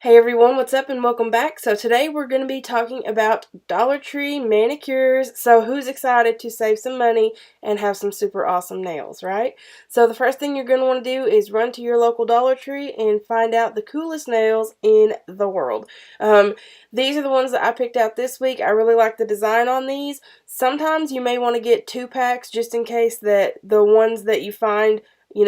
Hey everyone, what's up and welcome back. So today we're going to be talking about Dollar Tree manicures. So who's excited to save some money and have some super awesome nails, right? So the first thing you're going to want to do is run to your local Dollar Tree and find out the coolest nails in the world. These are the ones that I picked out this week. I really like the design on these. Sometimes you may want to get 2 packs just in case that the ones that you find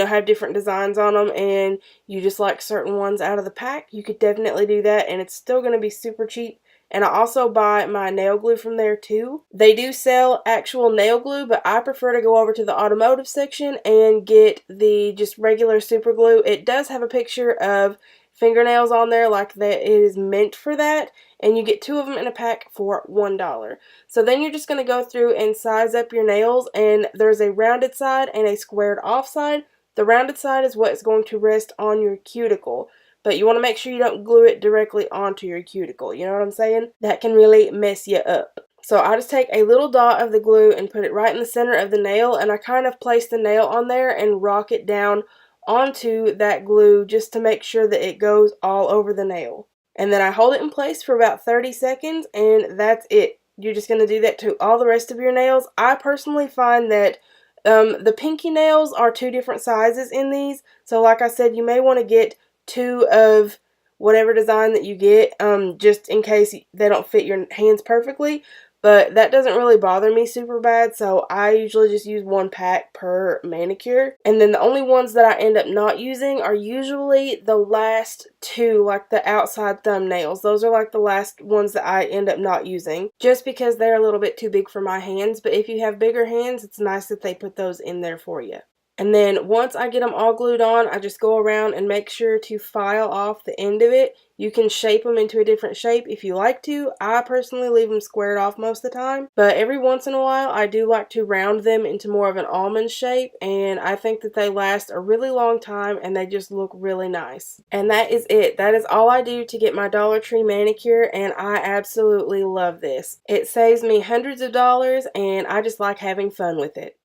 have different designs on them and you just like certain ones out of the pack. You could definitely do that and it's still going to be super cheap. And I also buy my nail glue from there too. They do sell actual nail glue, but I prefer to go over to the automotive section and get the just regular super glue. It does have a picture of fingernails on there like that it is meant for that, and you get 2 of them in a pack for $1. So then you're just going to go through and size up your nails, and there's a rounded side and a squared off side. The rounded side is what is going to rest on your cuticle, but you want to make sure you don't glue it directly onto your cuticle. You know what I'm saying? That can really mess you up. So I just take a little dot of the glue and put it right in the center of the nail, and I kind of place the nail on there and rock it down onto that glue just to make sure that it goes all over the nail. And then I hold it in place for about 30 seconds, and that's it. You're just going to do that to all the rest of your nails. I personally find that the pinky nails are 2 different sizes in these. So like I said, you may want to get 2 of whatever design that you get, just in case they don't fit your hands perfectly. But that doesn't really bother me super bad, so I usually just use 1 pack per manicure. And then the only ones that I end up not using are usually the last 2, like the outside thumbnails. Those are like the last ones that I end up not using, just because they're a little bit too big for my hands. But if you have bigger hands, it's nice that they put those in there for you. And then once I get them all glued on, I just go around and make sure to file off the end of it. You can shape them into a different shape if you like to. I personally leave them squared off most of the time, but every once in a while I do like to round them into more of an almond shape, and I think that they last a really long time and they just look really nice. And that is it. That is all I do to get my Dollar Tree manicure, and I absolutely love this. It saves me hundreds of dollars and I just like having fun with it.